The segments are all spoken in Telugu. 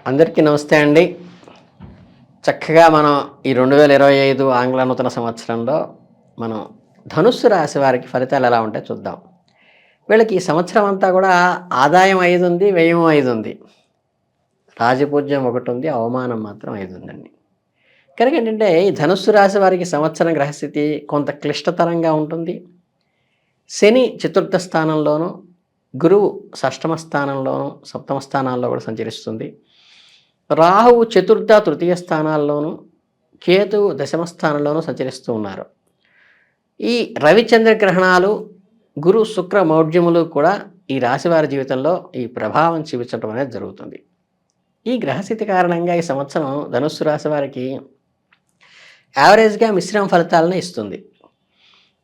అందరికీ నమస్తే అండి. చక్కగా మనం ఈ 2025 ఆంగ్ల నూతన సంవత్సరంలో మనం ధనుస్సు రాశి వారికి ఫలితాలు ఎలా ఉంటాయో చూద్దాం. వీళ్ళకి ఈ సంవత్సరం అంతా కూడా ఆదాయం 5 ఉంది, వ్యయం 5 ఉంది. రాజపూజ్యం 1 ఉంది, అవమానం మాత్రం 5 ఉందండి. కనుక ఏంటంటే ఈ ధనుస్సు రాశి వారికి సంవత్సరం గ్రహస్థితి కొంత క్లిష్టతరంగా ఉంటుంది. శని చతుర్థ స్థానంలోనూ, గురువు షష్టమ స్థానంలోనూ, సప్తమ స్థానాల్లో కూడా సంచరిస్తుంది. రాహువు చతుర్థ తృతీయ స్థానాల్లోనూ, కేతువు దశమ స్థానంలోనూ సంచరిస్తూ ఉన్నారు. ఈ రవిచంద్ర గ్రహణాలు, గురు శుక్ర మౌఢ్యములు కూడా ఈ రాశివారి జీవితంలో ఈ ప్రభావం చూపించడం అనేది జరుగుతుంది. ఈ గ్రహస్థితి కారణంగా ఈ సంవత్సరం ధనుస్సు రాశి వారికి యావరేజ్గా మిశ్రమ ఫలితాలను ఇస్తుంది.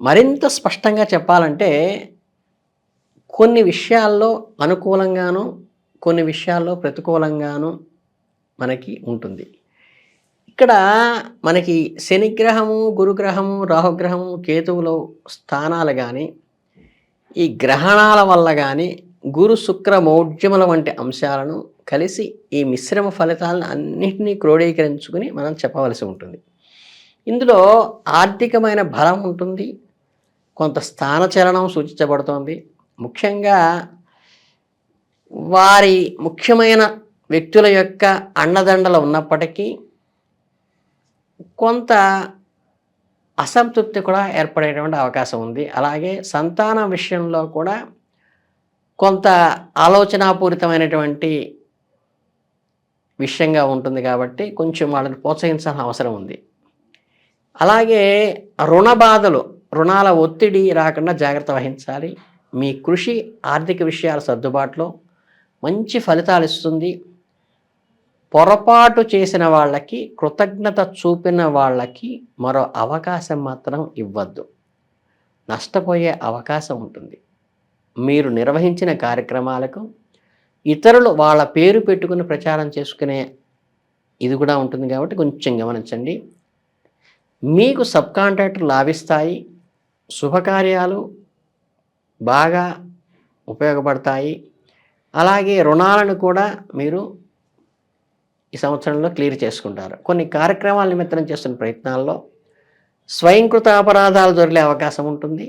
మరింత స్పష్టంగా చెప్పాలంటే కొన్ని విషయాల్లో అనుకూలంగాను, కొన్ని విషయాల్లో ప్రతికూలంగాను మనకి ఉంటుంది. ఇక్కడ మనకి శనిగ్రహము, గురుగ్రహము, రాహుగ్రహము, కేతువులో స్థానాలు కానీ, ఈ గ్రహణాల వల్ల కానీ, గురు శుక్ర మౌఢ్యముల వంటి అంశాలను కలిసి ఈ మిశ్రమ ఫలితాలను అన్నింటినీ క్రోడీకరించుకుని మనం చెప్పవలసి ఉంటుంది. ఇందులో ఆర్థికమైన బలం ఉంటుంది, కొంత స్థానచలనం సూచించబడుతోంది. ముఖ్యంగా వారి ముఖ్యమైన వ్యక్తుల యొక్క అండదండలు ఉన్నప్పటికీ కొంత అసంతృప్తి కూడా ఏర్పడేటువంటి అవకాశం ఉంది. అలాగే సంతానం విషయంలో కూడా కొంత ఆలోచనాపూరితమైనటువంటి విషయంగా ఉంటుంది కాబట్టి కొంచెం వాళ్ళని ప్రోత్సహించాల్సిన అవసరం ఉంది. అలాగే రుణ బాధలు, రుణాల ఒత్తిడి రాకుండా జాగ్రత్త వహించాలి. మీ కృషి ఆర్థిక విషయాల సర్దుబాటులో మంచి ఫలితాలు ఇస్తుంది. పొరపాటు చేసిన వాళ్ళకి, కృతజ్ఞత చూపిన వాళ్ళకి మరో అవకాశం మాత్రం ఇవ్వద్దు. నష్టపోయే అవకాశం ఉంటుంది. మీరు నిర్వహించిన కార్యక్రమాలకు ఇతరులు వాళ్ళ పేరు పెట్టుకుని ప్రచారం చేసుకునే ఇది కూడా ఉంటుంది కాబట్టి కొంచెం గమనించండి. మీకు సబ్ కాంట్రాక్టర్ లాభిస్తాయి. శుభకార్యాలు బాగా ఉపయోగపడతాయి. అలాగే రుణాలను కూడా మీరు ఈ సంవత్సరంలో క్లియర్ చేసుకుంటారు. కొన్ని కార్యక్రమాల నిమిత్తం చేస్తున్న ప్రయత్నాల్లో స్వయంకృత అపరాధాలు దొరికే అవకాశం ఉంటుంది.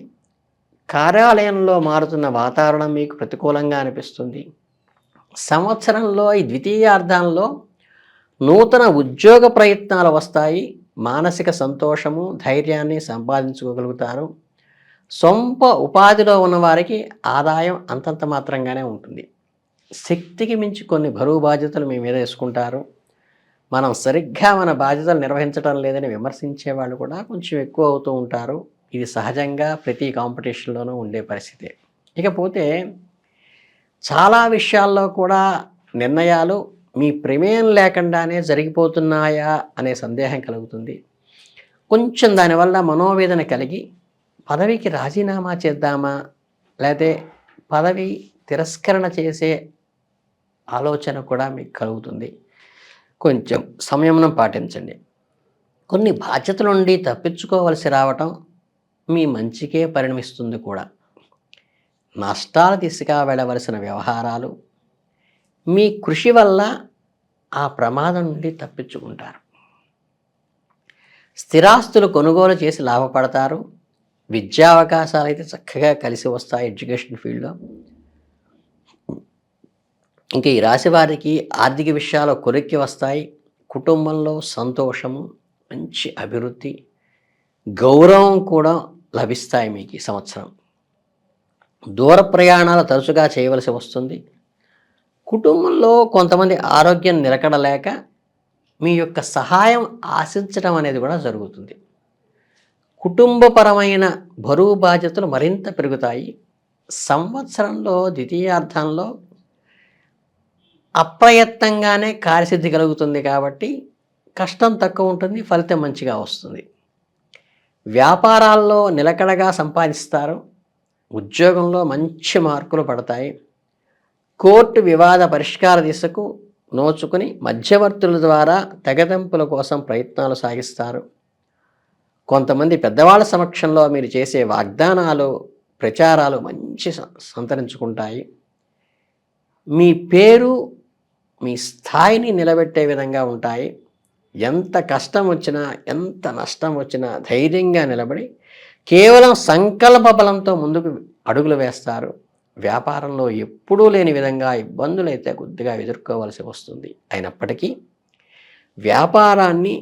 కార్యాలయంలో మారుతున్న వాతావరణం మీకు ప్రతికూలంగా అనిపిస్తుంది. సంవత్సరంలో ఈ ద్వితీయార్థంలో నూతన ఉద్యోగ ప్రయత్నాలు వస్తాయి. మానసిక సంతోషము, ధైర్యాన్ని సంపాదించుకోగలుగుతారు. సొంత ఉపాధిలో ఉన్నవారికి ఆదాయం అంతంత మాత్రంగానే ఉంటుంది. శక్తికి మించి కొన్ని బరువు బాధ్యతలు మీ మీద వేసుకుంటారు. మనం సరిగ్గా మన బాధ్యతలు నిర్వహించడం లేదని విమర్శించే వాళ్ళు కూడా కొంచెం ఎక్కువ అవుతూ ఉంటారు. ఇది సహజంగా ప్రతి కాంపిటీషన్లోనూ ఉండే పరిస్థితి. ఇకపోతే చాలా విషయాల్లో కూడా నిర్ణయాలు మీ ప్రమేయం లేకుండానే జరిగిపోతున్నాయా అనే సందేహం కలుగుతుంది. కొంచెం దానివల్ల మనోవేదన కలిగి పదవికి రాజీనామా చేద్దామా, లేకపోతే పదవి తిరస్కరణ చేసే ఆలోచన కూడా మీకు కలుగుతుంది. కొంచెం సంయమనం పాటించండి. కొన్ని బాధ్యతల నుండి తప్పించుకోవలసి రావటం మీ మంచికే పరిణమిస్తుంది కూడా. నష్టాలు తీసుకు వెళ్ళవలసిన వ్యవహారాలు మీ కృషి వల్ల ఆ ప్రమాదం నుండి తప్పించుకుంటారు. స్థిరాస్తులు కొనుగోలు చేసి లాభపడతారు. విద్యా అవకాశాలు అయితే చక్కగా కలిసి వస్తాయి ఎడ్యుకేషన్ ఫీల్డ్లో. ఇంకా ఈ రాశి వారికి ఆర్థిక విషయాలు కొలిక్కి వస్తాయి. కుటుంబంలో సంతోషము, మంచి అభివృద్ధి, గౌరవం కూడా లభిస్తాయి మీకు ఈ సంవత్సరం. దూర ప్రయాణాలు తరచుగా చేయవలసి వస్తుంది. కుటుంబంలో కొంతమంది ఆరోగ్యం నిలకడలేక మీ యొక్క సహాయం ఆశించడం అనేది కూడా జరుగుతుంది. కుటుంబపరమైన బరువు బాధ్యతలు మరింత పెరుగుతాయి. సంవత్సరంలో ద్వితీయార్థంలో అప్రయత్నంగానే కార్యసిద్ధి కలుగుతుంది కాబట్టి కష్టం తక్కువ ఉంటుంది, ఫలితం మంచిగా వస్తుంది. వ్యాపారాల్లో నిలకడగా సంపాదిస్తారు. ఉద్యోగంలో మంచి మార్కులు పడతాయి. కోర్టు వివాద పరిష్కార దిశకు నోచుకుని మధ్యవర్తుల ద్వారా తెగదెంపుల కోసం ప్రయత్నాలు సాగిస్తారు. కొంతమంది పెద్దవాళ్ళ సమక్షంలో మీరు చేసే వాగ్దానాలు, ప్రచారాలు మంచి సంతరించుకుంటాయి. మీ పేరు మీ స్థాయిని నిలబెట్టే విధంగా ఉంటాయి. ఎంత కష్టం వచ్చినా, ఎంత నష్టం వచ్చినా ధైర్యంగా నిలబడి కేవలం సంకల్ప బలంతో ముందుకు అడుగులు వేస్తారు. వ్యాపారంలో ఎప్పుడూ లేని విధంగా ఇబ్బందులైతే కొద్దిగా ఎదుర్కోవాల్సి వస్తుంది. అయినప్పటికీ వ్యాపారాన్ని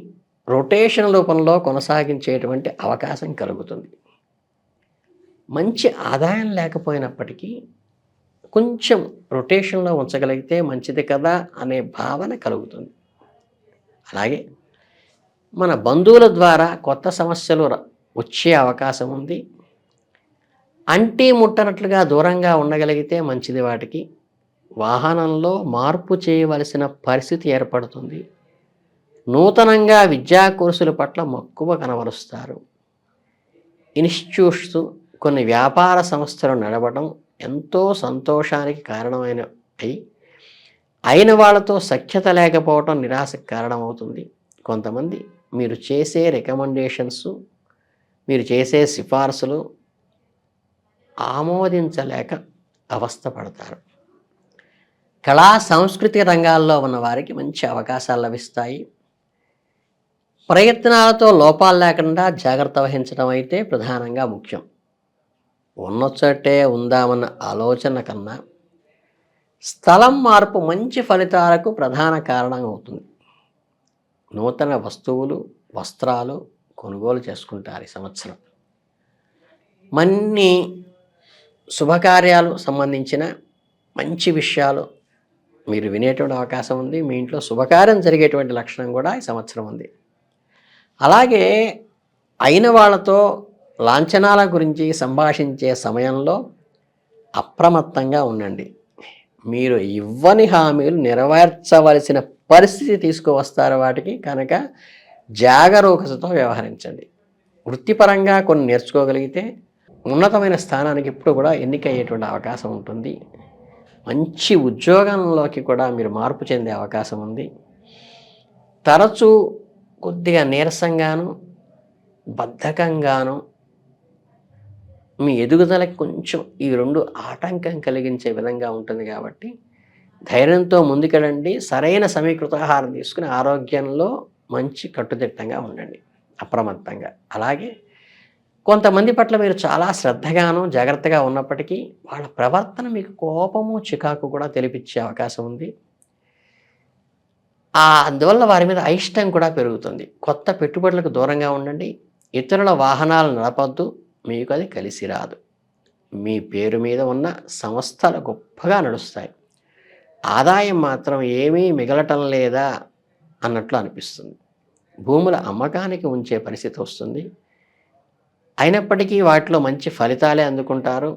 రొటేషన్ రూపంలో కొనసాగించేటువంటి అవకాశం కలుగుతుంది. మంచి ఆదాయం లేకపోయినప్పటికీ కొంచెం రొటేషన్లో ఉంచగలిగితే మంచిది కదా అనే భావన కలుగుతుంది. అలాగే మన బంధువుల ద్వారా కొత్త సమస్యలు వచ్చే అవకాశం ఉంది. అంటి ముట్టనట్లుగా దూరంగా ఉండగలిగితే మంచిది వాటికి. వాహనంలో మార్పు చేయవలసిన పరిస్థితి ఏర్పడుతుంది. నూతనంగా విద్యా కోర్సుల పట్ల మక్కువ కనబరుస్తారు. ఇన్స్టిట్యూట్స్, కొన్ని వ్యాపార సంస్థలు నడవడం ఎంతో సంతోషానికి అయిన వాళ్ళతో సఖ్యత లేకపోవడం నిరాశకు కారణమవుతుంది. కొంతమంది మీరు చేసే రికమెండేషన్స్, మీరు చేసే సిఫార్సులు ఆమోదించలేక అవస్థపడతారు. కళా సాంస్కృతిక రంగాల్లో ఉన్న వారికి మంచి అవకాశాలు లభిస్తాయి. ప్రయత్నాలతో లోపాలు లేకుండా జాగ్రత్త వహించడం అయితే ప్రధానంగా ముఖ్యం. ఉన్నచోటే ఉందామన్న ఆలోచన కన్నా స్థలం మార్పు మంచి ఫలితాలకు ప్రధాన కారణం అవుతుంది. నూతన వస్తువులు, వస్త్రాలు కొనుగోలు చేసుకుంటారు ఈ సంవత్సరం. మన్ని శుభకార్యాలు సంబంధించిన మంచి విషయాలు మీరు వినేటువంటి అవకాశం ఉంది. మీ ఇంట్లో శుభకార్యం జరిగేటువంటి లక్షణం కూడా ఈ సంవత్సరం ఉంది. అలాగే అయిన వాళ్ళతో లాంఛనాల గురించి సంభాషించే సమయంలో అప్రమత్తంగా ఉండండి. మీరు ఇవ్వని హామీలు నెరవేర్చవలసిన పరిస్థితి తీసుకువస్తారు వాటికి కనుక జాగరూకతతో వ్యవహరించండి. వృత్తిపరంగా కొన్ని నేర్చుకోగలిగితే ఉన్నతమైన స్థానానికి ఇప్పుడు కూడా ఎన్నికయ్యేటువంటి అవకాశం ఉంటుంది. మంచి ఉద్యోగంలోకి కూడా మీరు మార్పు చెందే అవకాశం ఉంది. తరచూ కొద్దిగా నీరసంగాను, బద్ధకంగాను మీ ఎదుగుదలకి కొంచెం ఈ రెండు ఆటంకం కలిగించే విధంగా ఉంటుంది. కాబట్టి ధైర్యంతో ముందుకెళ్ళండి. సరైన సమీకృత ఆహారం తీసుకుని ఆరోగ్యంలో మంచి కట్టుదిట్టంగా ఉండండి, అప్రమత్తంగా. అలాగే కొంతమంది పట్ల మీరు చాలా శ్రద్ధగాను జాగ్రత్తగా ఉన్నప్పటికీ వాళ్ళ ప్రవర్తన మీకు కోపము, చికాకు కూడా తెలిపించే అవకాశం ఉంది. అందువల్ల వారి మీద అయిష్టం కూడా పెరుగుతుంది. కొత్త పెట్టుబడులకు దూరంగా ఉండండి. ఇతరుల వాహనాలు నడపద్దు, మీకు అది కలిసి రాదు. మీ పేరు మీద ఉన్న సంస్థలు గొప్పగా నడుస్తాయి. ఆదాయం మాత్రం ఏమీ మిగలటం లేదా అన్నట్లు అనిపిస్తుంది. భూముల అమ్మకానికి ఉంచే పరిస్థితి వస్తుంది. అయినప్పటికీ వాటిలో మంచి ఫలితాలే అందుకుంటారు.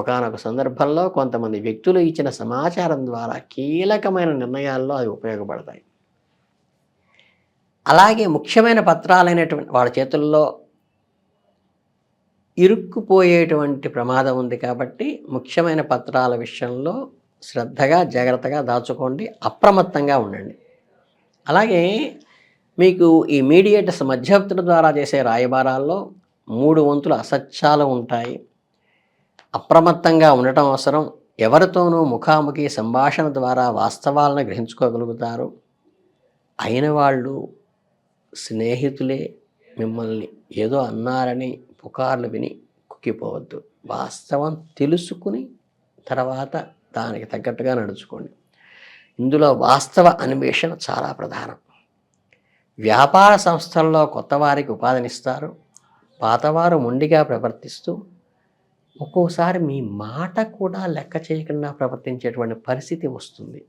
ఒకానొక సందర్భంలో కొంతమంది వ్యక్తులు ఇచ్చిన సమాచారం ద్వారా కీలకమైన నిర్ణయాల్లో అవి ఉపయోగపడతాయి. అలాగే ముఖ్యమైన పత్రాలైనటువంటి వాళ్ళ చేతుల్లో ఇరుక్కుపోయేటువంటి ప్రమాదం ఉంది. కాబట్టి ముఖ్యమైన పత్రాల విషయంలో శ్రద్ధగా, జాగ్రత్తగా దాచుకోండి, అప్రమత్తంగా ఉండండి. అలాగే మీకు ఈ మీడియేటర్స్, మధ్యవర్తుల ద్వారా చేసే రాయబారాల్లో 3 వంతుల అసత్యాలు ఉంటాయి. అప్రమత్తంగా ఉండటం అవసరం. ఎవరితోనూ ముఖాముఖి సంభాషణ ద్వారా వాస్తవాలను గ్రహించుకోగలుగుతారు. అయిన వాళ్ళు స్నేహితులే మిమ్మల్ని ఏదో అన్నారని పుకార్లు విని కుక్కిపోవద్దు. వాస్తవం తెలుసుకుని తర్వాత దానికి తగ్గట్టుగా నడుచుకోండి. ఇందులో వాస్తవ అన్వేషణ చాలా ప్రధానం. వ్యాపార సంస్థల్లో కొత్త వారికి ఉపాధినిస్తారు. పాతవారు మొండిగా ప్రవర్తిస్తూ ఒక్కోసారి మీ మాట కూడా లెక్క చేయకుండా ప్రవర్తించేటువంటి పరిస్థితి వస్తుంది.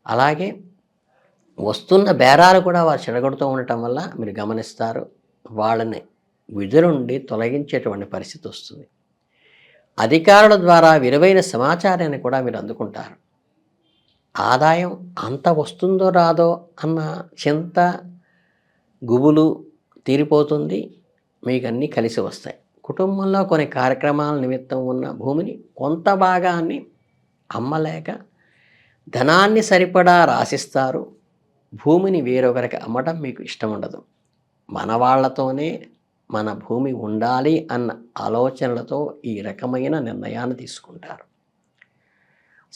అలాగే వస్తున్న బేరాలు కూడా వారు చెడగొడుతూ ఉండటం వల్ల మీరు గమనిస్తారు. వాళ్ళని విధుల నుండి తొలగించేటువంటి పరిస్థితి వస్తుంది. అధికారుల ద్వారా విలువైన సమాచారాన్ని కూడా మీరు అందుకుంటారు. ఆదాయం అంత వస్తుందో రాదో అన్న చింత, గుబులు తీరిపోతుంది. మీకు అన్నీ కలిసి వస్తాయి. కుటుంబంలో కొన్ని కార్యక్రమాల నిమిత్తం ఉన్న భూమిని కొంత భాగాన్ని అమ్మలేక ధనాన్ని సరిపడా రాసిస్తారు. భూమిని వేరొకరికి అమ్మడం మీకు ఇష్టం ఉండదు. మన వాళ్లతోనే మన భూమి ఉండాలి అన్న ఆలోచనలతో ఈ రకమైన నిర్ణయాన్ని తీసుకుంటారు.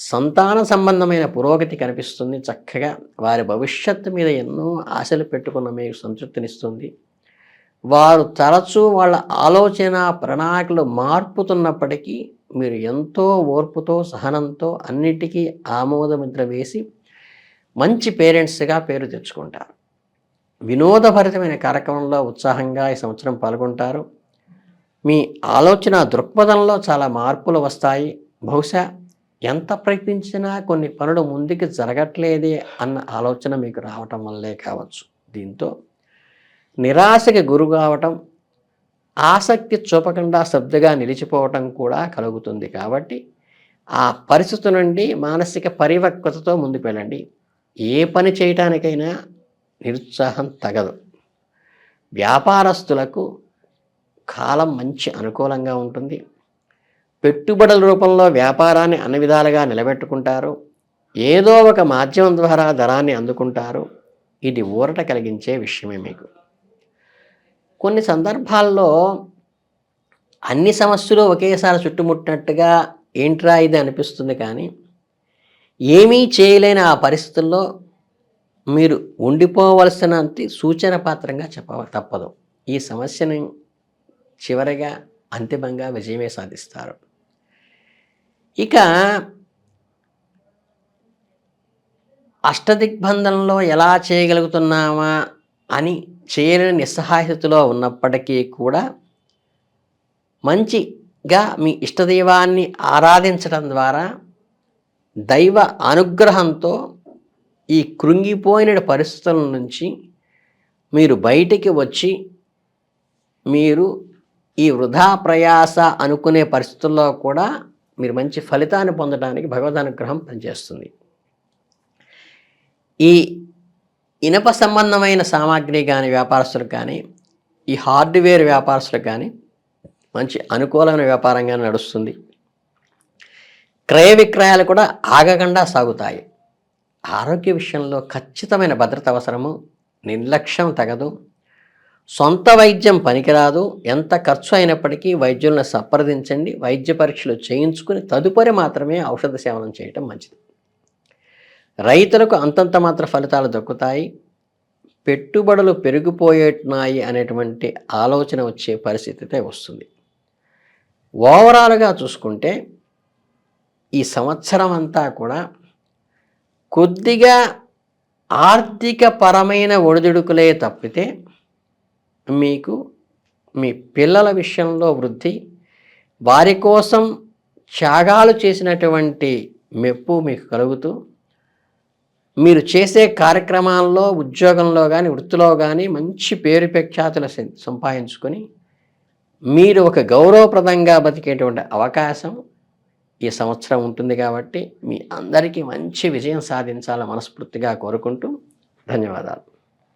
సంతాన సంబంధమైన పురోగతి కనిపిస్తుంది. చక్కగా వారి భవిష్యత్తు మీద ఎన్నో ఆశలు పెట్టుకున్న మీకు సంతృప్తినిస్తుంది. వారు తరచూ వాళ్ళ ఆలోచన ప్రణాళికలు మార్పుతున్నప్పటికీ మీరు ఎంతో ఓర్పుతో సహనంతో అన్నిటికీ ఆమోదముద్ర వేసి మంచి పేరెంట్స్గా పేరు తెచ్చుకుంటారు. వినోదభరితమైన కార్యక్రమంలో ఉత్సాహంగా ఈ సంవత్సరం పాల్గొంటారు. మీ ఆలోచన దృక్పథంలో చాలా మార్పులు వస్తాయి. బహుశా ఎంత ప్రయత్నించినా కొన్ని పనులు ముందుకు జరగట్లేదే అన్న ఆలోచన మీకు రావటం వల్లే కావచ్చు. దీంతో నిరాశకి గురి కావటం, ఆసక్తి చూపకుండా శ్రద్ధగా నిలిచిపోవటం కూడా కలుగుతుంది. కాబట్టి ఆ పరిస్థితి నుండి మానసిక పరిపక్వతతో ముందుకు వెళ్ళండి. ఏ పని చేయటానికైనా నిరుత్సాహం తగదు. వ్యాపారస్తులకు కాలం మంచి అనుకూలంగా ఉంటుంది. పెట్టుబడుల రూపంలో వ్యాపారాన్ని అన్ని విధాలుగా నిలబెట్టుకుంటారు. ఏదో ఒక మాధ్యమం ద్వారా ధనాన్ని అందుకుంటారు. ఇది ఊరట కలిగించే విషయమే మీకు. కొన్ని సందర్భాల్లో అన్ని సమస్యలు ఒకేసారి చుట్టుముట్టినట్టుగా ఏంట్రా ఇది అనిపిస్తుంది. కానీ ఏమీ చేయలేని ఆ పరిస్థితుల్లో మీరు ఉండిపోవలసినంత సూచన పాత్రంగా తప్పదు. ఈ సమస్యను చివరిగా అంతిమంగా విజయమే సాధిస్తారు. ఇక అష్టదిగ్బంధంలో ఎలా చేయగలుగుతున్నామా అని చేయలేని నిస్సహాయతలో ఉన్నప్పటికీ కూడా మంచిగా మీ ఇష్టదైవాన్ని ఆరాధించడం ద్వారా దైవ అనుగ్రహంతో ఈ కృంగిపోయిన పరిస్థితుల నుంచి మీరు బయటికి వచ్చి మీరు ఈ వృధా ప్రయాస అనుకునే పరిస్థితుల్లో కూడా మీరు మంచి ఫలితాన్ని పొందడానికి భగవద్ అనుగ్రహం పనిచేస్తుంది. ఈ ఇనప సంబంధమైన సామాగ్రి కానీ వ్యాపారస్తులకు కానీ, ఈ హార్డ్వేర్ వ్యాపారస్తులకు కానీ మంచి అనుకూలమైన వ్యాపారంగా నడుస్తుంది. క్రయ విక్రయాలు కూడా ఆగకుండా సాగుతాయి. ఆరోగ్య విషయంలో ఖచ్చితమైన భద్రత అవసరము. నిర్లక్ష్యం తగదు. సొంత వైద్యం పనికిరాదు. ఎంత ఖర్చు అయినప్పటికీ వైద్యులను సంప్రదించండి. వైద్య పరీక్షలు చేయించుకుని తదుపరి మాత్రమే ఔషధ సేవనం చేయటం మంచిది. రైతులకు అంతంత మాత్ర ఫలితాలు దక్కుతాయి. పెట్టుబడులు పెరిగిపోయేటున్నాయి అనేటువంటి ఆలోచన వచ్చే పరిస్థితి వస్తుంది. ఓవరాల్గా చూసుకుంటే ఈ సంవత్సరం అంతా కూడా కొద్దిగా ఆర్థిక పరమైన ఒడిదుడుకులే తప్పితే మీకు మీ పిల్లల విషయంలో వృద్ధి, వారి కోసం త్యాగాలు చేసినటువంటి మెప్పు మీకు కలుగుతూ మీరు చేసే కార్యక్రమాల్లో, ఉద్యోగంలో కానీ వృత్తిలో కానీ మంచి పేరు ప్రఖ్యాతులు సంపాదించుకొని మీరు ఒక గౌరవప్రదంగా బతికేటువంటి అవకాశం ఈ సంవత్సరం ఉంటుంది. కాబట్టి మీ అందరికీ మంచి విజయం సాధించాలని మనస్ఫూర్తిగా కోరుకుంటూ ధన్యవాదాలు.